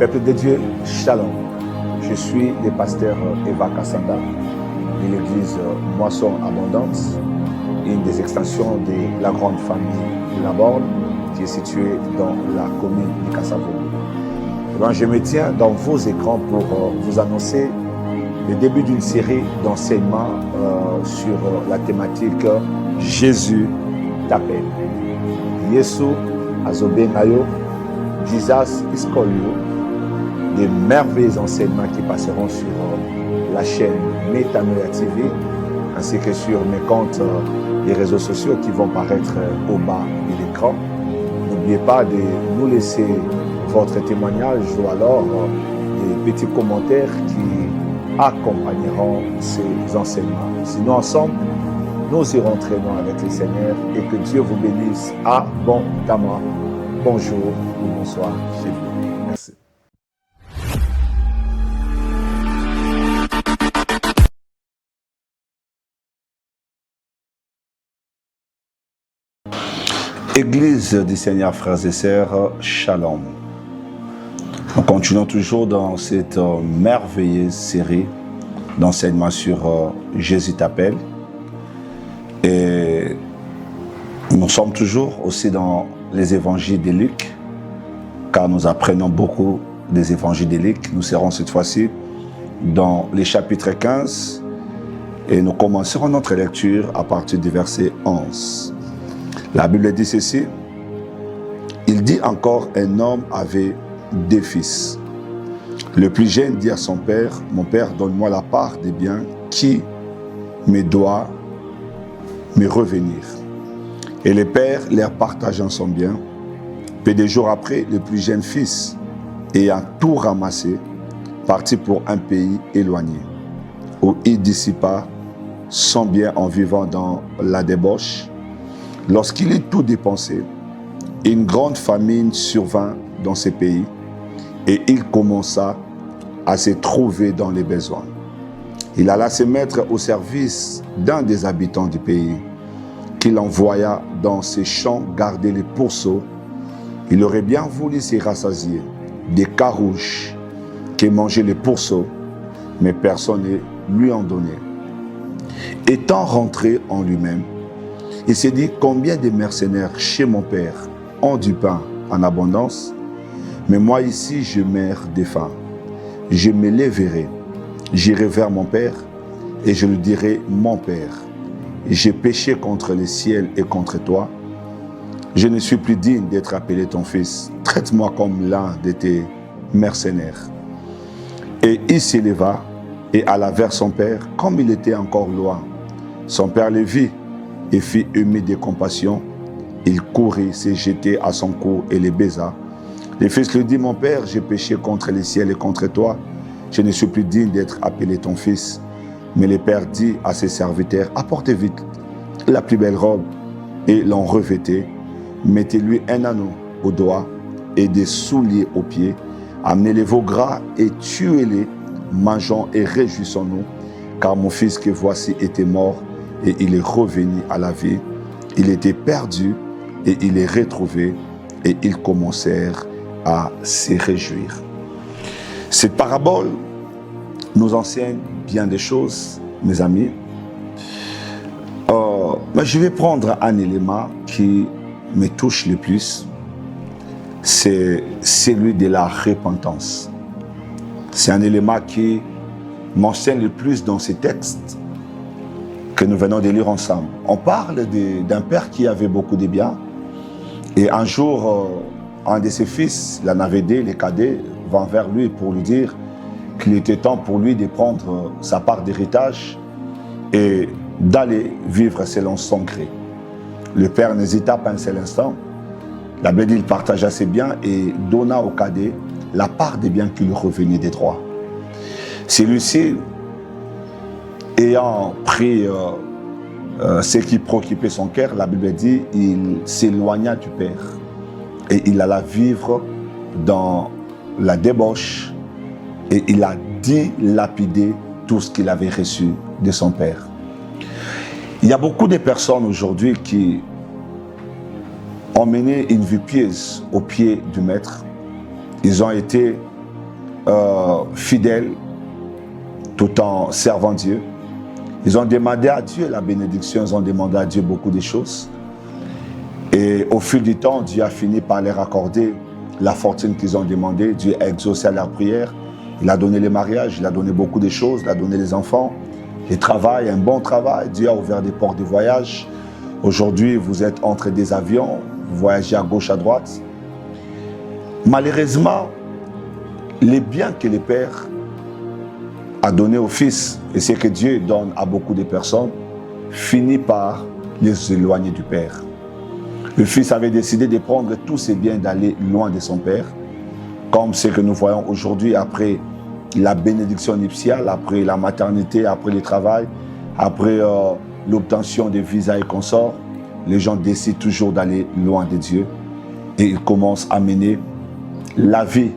Peuple de Dieu, Shalom. Je suis le pasteur Eva Kassanda de l'église Moisson Abondance, une des extensions de la grande famille de la Borne qui est située dans la commune de Kassavo. Je me tiens dans vos écrans pour vous annoncer le début d'une série d'enseignements sur la thématique Jésus t'appelle. Yesu azobengayo, Jesus is calling you. Des merveilleux enseignements qui passeront sur la chaîne Metanoia TV ainsi que sur mes comptes des réseaux sociaux qui vont paraître au bas de l'écran. N'oubliez pas de nous laisser votre témoignage ou alors des petits commentaires qui accompagneront ces enseignements. Sinon, ensemble, nous irons très loin avec le Seigneur et que Dieu vous bénisse abondamment. Bonjour ou bonsoir chez vous. Merci. Église du Seigneur, frères et sœurs, Shalom. Nous continuons toujours dans cette merveilleuse série d'enseignements sur Jésus t'appelle. Et nous sommes toujours aussi dans les évangiles de Luc, car nous apprenons beaucoup des évangiles de Luc. Nous serons cette fois-ci dans les chapitres 15 et nous commencerons notre lecture à partir du verset 11. La Bible dit ceci: il dit encore, un homme avait 2 fils. Le plus jeune dit à son père: mon père, donne-moi la part des biens qui me doit me revenir. Et le père leur partageant son bien. Peu de jours après, le plus jeune fils, ayant tout ramassé, partit pour un pays éloigné, où il dissipa son bien en vivant dans la débauche. Lorsqu'il eut tout dépensé, une grande famine survint dans ce pays et il commença à se trouver dans les besoins. Il alla se mettre au service d'un des habitants du pays, qu'il envoya dans ses champs garder les pourceaux. Il aurait bien voulu se rassasier des carouches que mangeaient les pourceaux, mais personne ne lui en donnait. Étant rentré en lui-même, il s'est dit: combien de mercenaires chez mon père ont du pain en abondance, mais moi ici je meurs de faim. Je me lèverai, j'irai vers mon père et je lui dirai: mon père, j'ai péché contre le ciel et contre toi. Je ne suis plus digne d'être appelé ton fils. Traite-moi comme l'un de tes mercenaires. Et il s'éleva et alla vers son père, comme il était encore loin. Son père le vit et fit ému de compassion. Il courut, se jeter à son cou et le baisa. Le fils lui dit: mon père, j'ai péché contre le ciel et contre toi. Je ne suis plus digne d'être appelé ton fils. Mais le père dit à ses serviteurs: apportez vite la plus belle robe et l'en revêtez. Mettez-lui un anneau au doigt et des souliers aux pieds. Amenez les veaux gras et tuez-les. Mangeons et réjouissons-nous, car mon fils que voici était mort et il est revenu à la vie. Il était perdu et il est retrouvé, et ils commencèrent à se réjouir. Cette parabole nous enseigne bien des choses, mes amis. Mais je vais prendre un élément qui me touche le plus, c'est celui de la repentance. C'est un élément qui m'enseigne le plus dans ces textes que nous venons de lire ensemble. On parle d'un père qui avait beaucoup de biens, et un jour, un de ses fils, l'en avait dit, le cadet, va vers lui pour lui dire qu'il était temps pour lui de prendre sa part d'héritage et d'aller vivre selon son gré. Le père n'hésita pas un seul instant. La Bible dit qu'il partagea ses biens et donna au cadet la part des biens qui lui revenaient des droits. Celui-ci, ayant pris ce qui préoccupait son cœur, la Bible dit, il s'éloigna du père et il alla vivre dans la débauche et il a dilapidé tout ce qu'il avait reçu de son père. Il y a beaucoup de personnes aujourd'hui qui ont mené une vie pieuse au pied du maître. Ils ont été fidèles tout en servant Dieu. Ils ont demandé à Dieu la bénédiction, ils ont demandé à Dieu beaucoup de choses. Et au fil du temps, Dieu a fini par leur accorder la fortune qu'ils ont demandé. Dieu a exaucé à leur prière. Il a donné les mariages, il a donné beaucoup de choses, il a donné les enfants, le travail, un bon travail. Dieu a ouvert des portes de voyage. Aujourd'hui, vous êtes entre des avions, vous voyagez à gauche, à droite. Malheureusement, les biens que le Père a donnés au Fils, et ce que Dieu donne à beaucoup de personnes, finit par les éloigner du Père. Le Fils avait décidé de prendre tous ses biens, d'aller loin de son Père, comme ce que nous voyons aujourd'hui après la bénédiction nuptiale, après la maternité, après le travail, après l'obtention des visas et consorts. Les gens décident toujours d'aller loin de Dieu et ils commencent à mener la vie,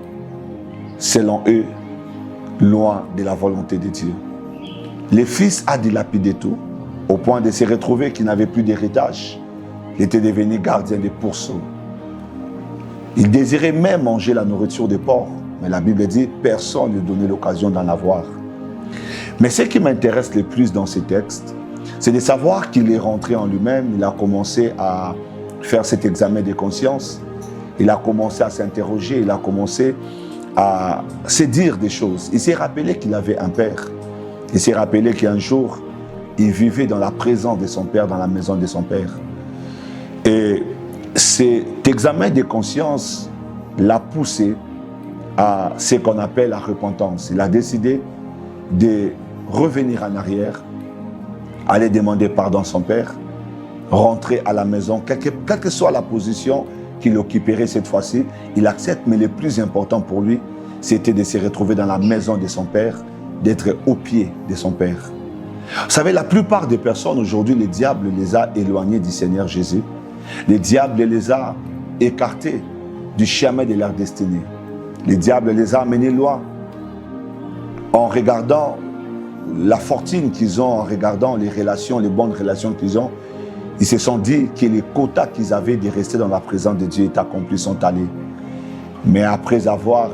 selon eux, loin de la volonté de Dieu. Le Fils a dilapidé tout, au point de se retrouver qu'il n'avait plus d'héritage. Il était devenu gardien des pourceaux. Il désirait même manger la nourriture des porcs. Mais la Bible dit, personne ne donnait l'occasion d'en avoir. Mais ce qui m'intéresse le plus dans ces textes, c'est de savoir qu'il est rentré en lui-même. Il a commencé à faire cet examen de conscience. Il a commencé à s'interroger. Il a commencé à se dire des choses. Il s'est rappelé qu'il avait un père. Il s'est rappelé qu'un jour, il vivait dans la présence de son père, dans la maison de son père. Et cet examen de conscience l'a poussé à ce qu'on appelle la repentance. Il a décidé de revenir en arrière, aller demander pardon à son père, rentrer à la maison, quelle que soit la position qu'il occuperait cette fois-ci, il accepte, mais le plus important pour lui, c'était de se retrouver dans la maison de son père, d'être au pied de son père. Vous savez, la plupart des personnes aujourd'hui, le diable les a éloignés du Seigneur Jésus. Le diable les a écartés du chemin de leur destinée. Le diable les a amenés loin. En regardant la fortune qu'ils ont, en regardant les relations, les bonnes relations qu'ils ont, ils se sont dit que les quotas qu'ils avaient de rester dans la présence de Dieu est accompli, sont allés. Mais après avoir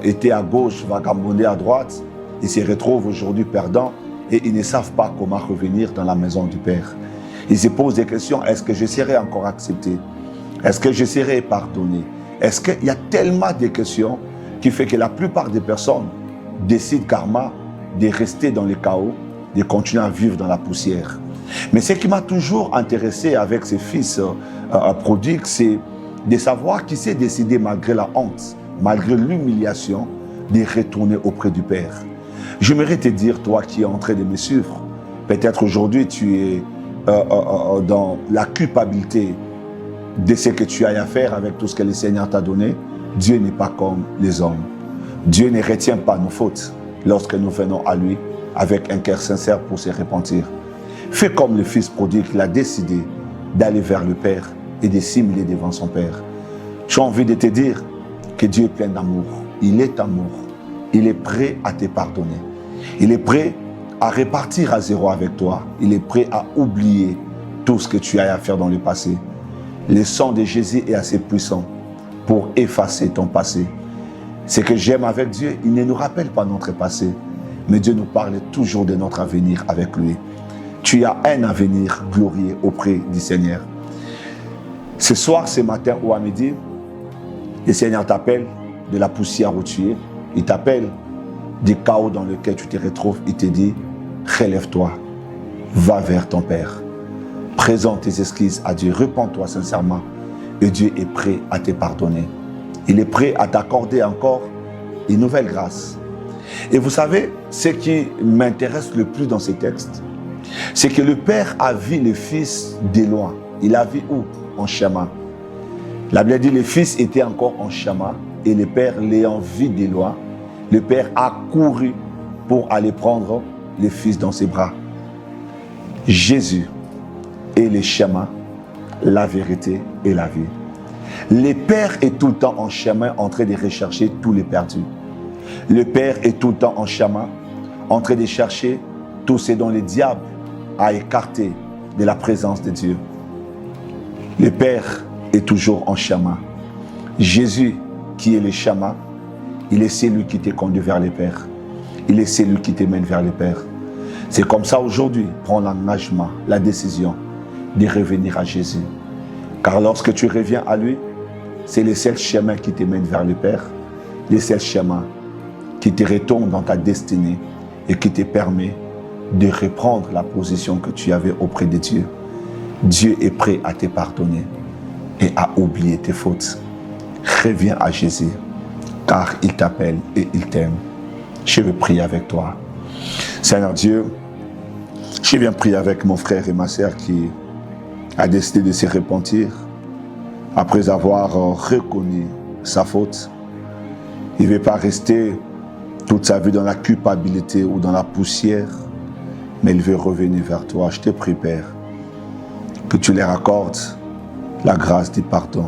été à gauche, vagabondé à droite, ils se retrouvent aujourd'hui perdants et ils ne savent pas comment revenir dans la maison du Père. Ils se posent des questions, est-ce que je serai encore accepté? Est-ce que je serai pardonné? Est-ce qu'il y a tellement de questions qui fait que la plupart des personnes décident karma de rester dans le chaos, de continuer à vivre dans la poussière. Mais ce qui m'a toujours intéressé avec ces fils prodigues, c'est de savoir qui s'est décidé malgré la honte, malgré l'humiliation, de retourner auprès du Père. J'aimerais te dire, toi qui es en train de me suivre, peut-être aujourd'hui tu es dans la culpabilité de ce que tu as à faire avec tout ce que le Seigneur t'a donné. Dieu n'est pas comme les hommes. Dieu ne retient pas nos fautes lorsque nous venons à lui avec un cœur sincère pour se repentir. Fais comme le fils prodigue, il a décidé d'aller vers le Père et de s'humilier devant son Père. J'ai envie de te dire que Dieu est plein d'amour. Il est amour. Il est prêt à te pardonner. Il est prêt à repartir à zéro avec toi. Il est prêt à oublier tout ce que tu as à faire dans le passé. Le sang de Jésus est assez puissant pour effacer ton passé. Ce que j'aime avec Dieu, il ne nous rappelle pas notre passé, mais Dieu nous parle toujours de notre avenir avec lui. Tu as un avenir glorieux auprès du Seigneur. Ce soir, ce matin ou à midi, le Seigneur t'appelle de la poussière où tu es. Il t'appelle du chaos dans lequel tu te retrouves. Il te dit, relève-toi, va vers ton Père. Présente tes excuses à Dieu, repens-toi sincèrement et Dieu est prêt à te pardonner. Il est prêt à t'accorder encore une nouvelle grâce. Et vous savez, ce qui m'intéresse le plus dans ces textes, c'est que le Père a vu le Fils de loin. Il a vu où? En chemin. La Bible dit que le Fils était encore en chemin et le Père l'ayant vu de loin, le Père a couru pour aller prendre le Fils dans ses bras. Jésus est le chemin, la vérité et la vie. Le Père est tout le temps en chemin en train de rechercher tous les perdus. Le Père est tout le temps en chemin en train de chercher tous ceux dont le diable a écarté de la présence de Dieu. Le Père est toujours en chemin. Jésus, qui est le chemin, Il est celui qui te conduit vers les Pères. Il est celui qui te mène vers les Pères. C'est comme ça aujourd'hui, prends l'engagement, la décision de revenir à Jésus. Car lorsque tu reviens à lui, c'est le seul chemin qui te mène vers le Père, le seul chemin qui te retourne dans ta destinée et qui te permet de reprendre la position que tu avais auprès de Dieu. Dieu est prêt à te pardonner et à oublier tes fautes. Reviens à Jésus, car il t'appelle et il t'aime. Je veux prier avec toi. Seigneur Dieu, je viens prier avec mon frère et ma sœur qui a décidé de se repentir après avoir reconnu sa faute. Il ne veut pas rester toute sa vie dans la culpabilité ou dans la poussière, mais il veut revenir vers toi. Je te prie, Père, que tu leur accordes la grâce du pardon,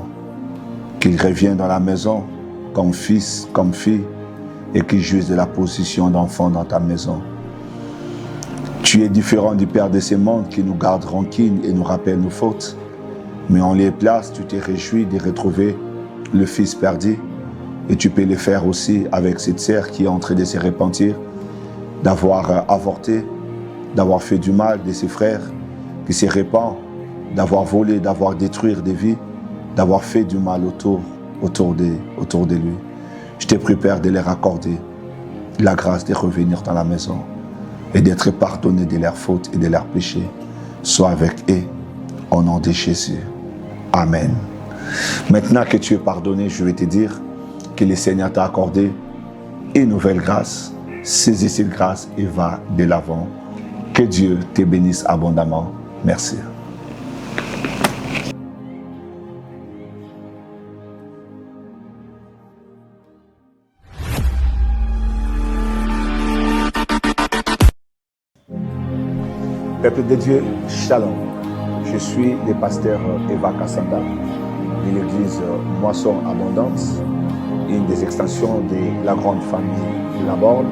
qu'ils reviennent dans la maison comme fils, comme fille, et qu'ils jouissent de la position d'enfant dans ta maison. Tu es différent du Père de ce monde qui nous garde rancune et nous rappelle nos fautes. Mais en les place, tu t'es réjoui de retrouver le Fils perdu. Et tu peux le faire aussi avec cette sœur qui est en train de se repentir, d'avoir avorté, d'avoir fait du mal de ses frères, qui se répand, d'avoir volé, d'avoir détruit des vies, d'avoir fait du mal autour de lui. Je te prie, Père, de leur accorder la grâce de revenir dans la maison et d'être pardonné de leurs fautes et de leurs péchés. Sois avec eux, au nom de Jésus. Amen. Maintenant que tu es pardonné, je vais te dire que le Seigneur t'a accordé une nouvelle grâce. Saisis cette grâce et va de l'avant. Que Dieu te bénisse abondamment. Merci. Peuple de Dieu, Shalom. Je suis le pasteur Eva Kassanda de l'église Moisson Abondance, une des extensions de la grande famille de la Borne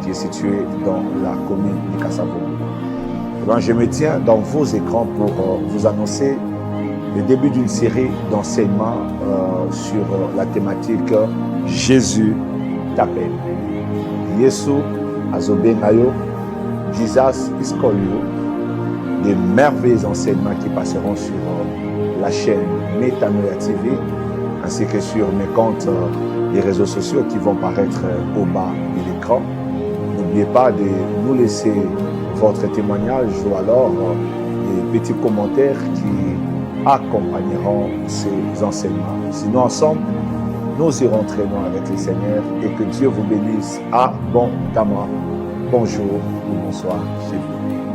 qui est située dans la commune de Kassavo. Je me tiens dans vos écrans pour vous annoncer le début d'une série d'enseignements sur la thématique Jésus t'appelle. Yesu azobengayo, Jesus is calling you. Des merveilleux enseignements qui passeront sur la chaîne Metanoia TV ainsi que sur mes comptes des réseaux sociaux qui vont paraître au bas de l'écran. N'oubliez pas de nous laisser votre témoignage ou alors des petits commentaires qui accompagneront ces enseignements. Sinon, ensemble, nous irons très loin avec le Seigneur et que Dieu vous bénisse abondamment. Bonjour ou bonsoir chez vous.